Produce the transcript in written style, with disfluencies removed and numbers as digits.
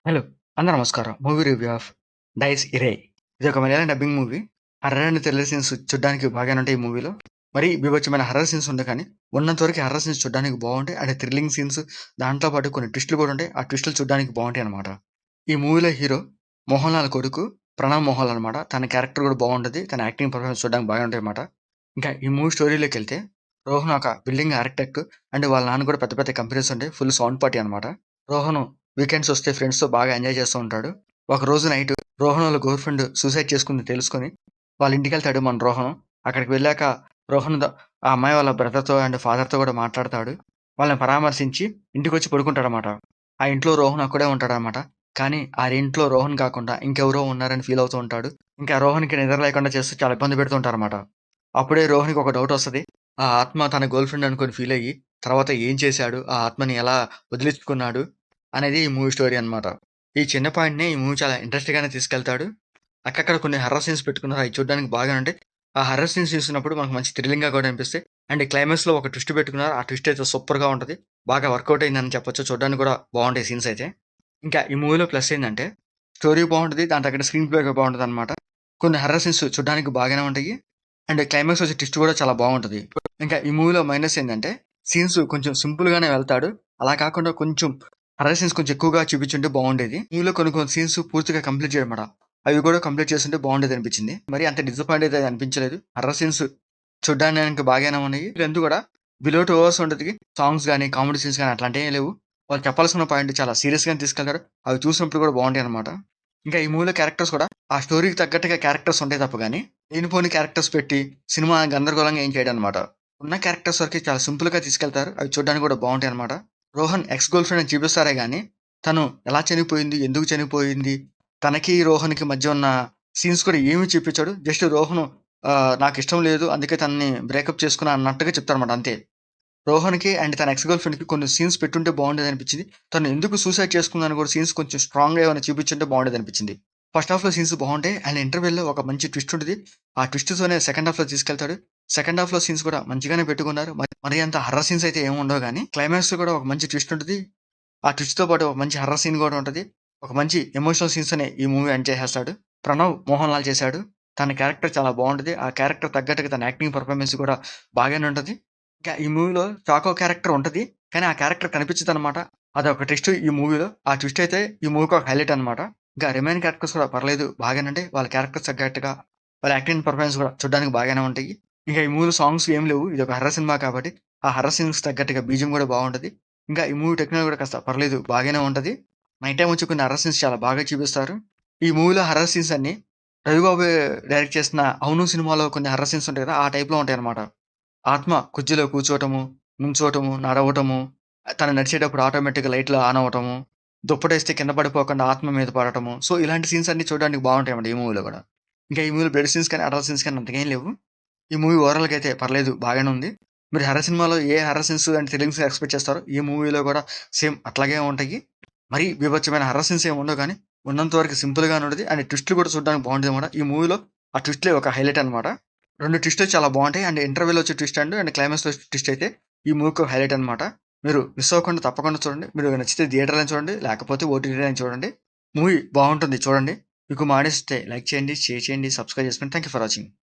Hello! అందరూ నమస్కారం. Movie review of 'dice ఇరే' ఇదొక Malayalam dubbing movie. Horror and thriller scenes చూడ్డానికి బాగానే ఉంటాయి ఈ మూవీలో. మరీ బీభత్సమైన హర్రర్ సీన్స్ ఉండవు కానీ, ఉన్నంత వరకు హర్రర్ సీన్స్ చూడ్డానికి బావుంటాయి. అండ్ థ్రిల్లింగ్ సీన్స్ దాంట్లో పాటు కొన్ని ట్విస్టులు కూడా ఉంటాయి. ఆ ట్విస్టులు చూడ్డానికి బావుంటాయన్నమాట. ఈ మూవీలో హీరో మోహన్ లాల్ కొడుకు ప్రణవ్ మోహన్ లాల్ అనమాట. తన క్యారెక్టర్ కూడా బావుంటది. తన యాక్టింగ్ పర్ఫార్మెన్స్ చూడడానికి బాగా ఉంటాయన్నమాట. ఇంకా ఈ మూవీ స్టోరీలోకెళ్తే, రోహన్ ఒక బిల్డింగ్ ఆర్కిటెక్ట్ అండ్ వాళ్ళ నాన్న కూడా పెద్ద పెద్ద కంపెనీస్ ఉంటాయి. ఫుల్ సౌండ్ పార్టీ అనమాట. రోహను వీకెండ్స్ వస్తే ఫ్రెండ్స్‌తో బాగా ఎంజాయ్ చేస్తూ ఉంటాడు. ఒకరోజు నైట్ రోహన్ వాళ్ళ గర్ల్ ఫ్రెండ్ సూసైడ్ చేసుకుంది తెలుసుకొని, వాళ్ళ ఇంటికెళ్తాడు మన రోహను. అక్కడికి వెళ్ళాక రోహన్ ఆ అమ్మాయి వాళ్ళ బ్రదర్‌తో అండ్ ఫాదర్‌తో కూడా మాట్లాడతాడు. వాళ్ళని పరామర్శించి ఇంటికొచ్చి పడుకుంటాడనమాట. ఆ ఇంట్లో రోహన్ ఒక్కడే ఉంటాడనమాట. కానీ ఆ ఇంట్లో రోహన్ కాకుండా ఇంకెవరో ఉన్నారని ఫీల్ అవుతూ ఉంటాడు. ఇంకా రోహన్‌కి నిద్ర లేకుండా చేస్తూ చాలా ఇబ్బంది పెడుతూ ఉంటారనమాట. అప్పుడే రోహన్‌కి ఒక డౌట్ వస్తది. ఆ ఆత్మ తన గర్ల్ ఫ్రెండ్ అనుకోని ఫీల్ అయ్యి, తర్వాత ఏం చేశాడు? ఆ ఆత్మని ఎలా వదిలించుకున్నాడు? అనేది ఈ మూవీ స్టోరీ అన్నమాట. ఈ చిన్న పాయింట్‌నే ఈ మూవీ చాలా ఇంట్రెస్ట్‌గానే తీసుకెళ్తాడు. అక్కడక్కడ కొన్ని హర్రర్ సీన్స్ పెట్టుకున్నారు. అయి చూడడానికి బాగానే ఉంటాయి. ఆ హర్రర్ సీన్స్ చూసినప్పుడు మనకు మంచి థ్రిల్లింగ్‌గా కూడా అనిపిస్తాయి. అండ్ క్లైమాక్స్‌లో ఒక ట్విస్ట్ పెట్టుకున్నారు. ఆ ట్విస్ట్ అయితే సూపర్‌గా ఉంటది. బాగా వర్కౌట్ అయిందని చెప్పొచ్చు. చూడడానికి కూడా బావుంటాయి సీన్స్ అయితే. ఇంకా ఈ మూవీలో ప్లస్ ఏందంటే, స్టోరీ బావుంటది. దానికి తగ్గట్టు స్క్రీన్ ప్లే బావుంటదనమాట. కొన్ని హర్రర్ సీన్స్ చూడడానికి బాగానే ఉంటాయి. అండ్ క్లైమాక్స్ వచ్చే ట్విస్ట్ కూడా చాలా బావుంటది. ఇంకా ఈ మూవీలో మైనస్ ఏందంటే, సీన్స్ కొంచెం సింపుల్‌గానే వెళ్తాడు. అలా కాకుండా కొంచెం హర్రర్ సీన్స్ కొంచెం ఎక్కువగా చూపించుంటే బావుండేది. మూవీలో కొన్ని కొన్ని సీన్స్ పూర్తిగా కంప్లీట్ చేయడమాట. అవి కూడా కంప్లీట్ చేసుంటే బావుండేదనిపించింది. మరి అంత డిసప్పాయింట్ అయితే అనిపించలేదు. హర్రర్ సీన్స్ చూడ్డానికి బాగానే ఉన్నాయి. లెంత్ కూడా బిలో 2 అవర్స్ ఉంటది. సాంగ్స్ గాని, కామెడీ సీన్స్ గాని అట్లాంటియేం లేవు. వాళ్ళు చెప్పాల్సిన పాయింట్ చాలా సీరియస్‌గానే తీసుకెళ్లారు. అవి చూసినప్పుడు కూడా బావుంటాయన్నమాట. ఇంకా ఈ మూవీలో క్యారెక్టర్స్ కూడా ఆ స్టోరీకి తగ్గట్టుగా క్యారెక్టర్స్ ఉంటాయి తప్ప గాని, లేనిపోని క్యారెక్టర్స్ పెట్టి సినిమా గందరగోళంగా ఏం చేయడనమాట. ఉన్న క్యారెక్టర్స్ వరకి చాలా సింపుల్‌గా తీసుకెళ్తారు. అవి చూడడానికి కూడా బావుంటాయన్నమాట. రోహన్ ఎక్స్ గర్ల్ ఫ్రెండ్ అని చూపిస్తారే గాని, తను ఎలా చనిపోయింది? ఎందుకు చనిపోయింది? తనకి, రోహన్‌కి మధ్య ఉన్న సీన్స్ కూడా ఏమి చూపించడు. జస్ట్ రోహను నాకిష్టం లేదు. అందుకే తనని బ్రేకప్ చేసుకున్నా అన్నట్టుగా చెప్తాడన్నమాట అంతే. రోహన్‌కి అండ్ తన ఎక్స్ గర్ల్ ఫ్రెండ్‌కి కొన్ని సీన్స్ పెట్టుంటే బావుండేదనిపించింది. తను ఎందుకు సూసైడ్ చేసుకుందని కూడా సీన్స్ కొంచెం స్ట్రాంగ్‌గా ఏమైనా చూపించుంటే బావుండేదనిపించింది. ఫస్ట్ హాఫ్‌లో సీన్స్ బావుంటాయి. అండ్ ఇంటర్వెల్‌లో ఒక మంచి ట్విస్ట్ ఉంటది. ఆ ట్విస్ట్‌తోనే సెకండ్ హాఫ్‌లో తీసుకెళ్తాడు. సెకండ్ హాఫ్‌లో సీన్స్ కూడా మంచిగానే పెట్టుకున్నారు. మరి అంత హర్రర్ సీన్స్ అయితే ఏమి ఉండవు గానీ, క్లైమాక్స్‌లో కూడా ఒక మంచి ట్విస్ట్ ఉంటది. ఆ ట్విస్ట్‌తో పాటు ఒక మంచి హర్రర్ సీన్ కూడా ఉంటది. ఒక మంచి ఎమోషనల్ సీన్స్‌తోనే ఈ మూవీ ఎండ్ చేసేస్తాడు. ప్రణవ్ మోహన్ లాల్ చేశాడు. తన క్యారెక్టర్ చాలా బావుంటది. ఆ క్యారెక్టర్ తగ్గట్టుగా తన యాక్టింగ్ పెర్ఫార్మన్స్ కూడా బాగానే ఉంటది. ఇంకా ఈ మూవీలో చాకో క్యారెక్టర్ ఉంటది. కానీ ఆ క్యారెక్టర్ కనిపించదనమాట. అదొక ట్విస్ట్ ఈ మూవీలో. ఆ ట్విస్ట్ అయితే ఈ మూవీకి ఒక హైలైట్ అనమాట. ఇంకా రిమైనింగ్ క్యారెక్టర్స్ కూడా పర్లేదు బాగానే ఉంటాయి. వాళ్ళ క్యారెక్టర్స్ తగ్గట్టుగా వాళ్ళ యాక్టింగ్ పెర్ఫార్మన్స్ కూడా చూడడానికి బాగానే ఉంటాయి. ఇంకా ఈ మూవీలో సాంగ్స్ ఏమి లేవు. ఇదొక హర్రర్ సినిమా కాబట్టి, ఆ హర్రర్ సీన్స్‌కి తగ్గట్టుగా బీజీఎం కూడా బావుంటది. ఇంకా ఈ మూవీ టెక్నాలజీ కూడా కాస్త పర్లేదు బాగానే ఉంటది. నైట్ టైమ్ వచ్చి కొన్ని హర్రర్ సీన్స్ చాలా బాగా చూపిస్తారు. ఈ మూవీలో హర్రర్ సీన్స్ అన్నీ రవిబాబు డైరెక్ట్ చేసిన 'అవును' సినిమాలో కొన్ని హర్రర్ సీన్స్ ఉంటాయి కదా! ఆ టైప్‌లో ఉంటాయన్నమాట. ఆత్మ కుర్చీలో కూర్చోవటము, నుంచోవటము, నడవటము, తను నడిచేటప్పుడు ఆటోమేటిక్‌గా లైట్లు ఆన్ అవ్వటము, దుప్పటేస్తే కింద పడిపోకుండా ఆత్మ మీద పడటము. సో, ఇలాంటి సీన్స్ అన్నీ చూడడానికి బావుంటాయన్నమాట ఈ మూవీలో గూడా. ఇంకా ఈ మూవీలో బ్లడ్ సీన్స్ కానీ, అడల్ట్ సీన్స్ కానీ అంతగా ఏం లేవు. ఈ మూవీ ఓవరాల్‌గా అయితే పర్లేదు బాగానే ఉంది. మీరు హర్రర్ సినిమాలో ఏ horror scenes and thrillings expect చేస్తారో, ఈ మూవీలో కూడా సేమ్ అట్లాగే ఉంటాయి. మరీ బీభత్సమైన హర్రర్ సీన్స్ ఏమి ఉండవు గానీ, ఉన్నంత వరకు సింపుల్‌గానే ఉంటది. అండ్ ట్విస్ట్‌లు కూడా చూడడానికి బావుంటదన్నమాట. ఈ మూవీలో ఆ ట్విస్ట్‌లే ఒక హైలైట్ అన్నమాట. 2 ట్విస్టులు చాలా బావుంటాయి. అండ్ ఇంటర్వెల్‌లో వచ్చే ట్విస్ట్ అండ్ క్లైమాక్స్‌లో వచ్చే ట్విస్ట్ అయితే ఈ మూవీకి ఒక హైలైట్ అన్నమాట. మీరు మిస్ అవ్వకుండా తప్పకుండా చూడండి. మీరు నచ్చితే థియేటర్‌లోనే చూడండి. లేకపోతే ఓటీటీలోనే చూడండి. మూవీ బావుంటుంది చూడండి. మీకు మా ఆడియన్స్ లైక్ చేయండి, షేర్ చేయండి, సబ్స్క్రైబ్ చేసుకోండి. Thank you for watching.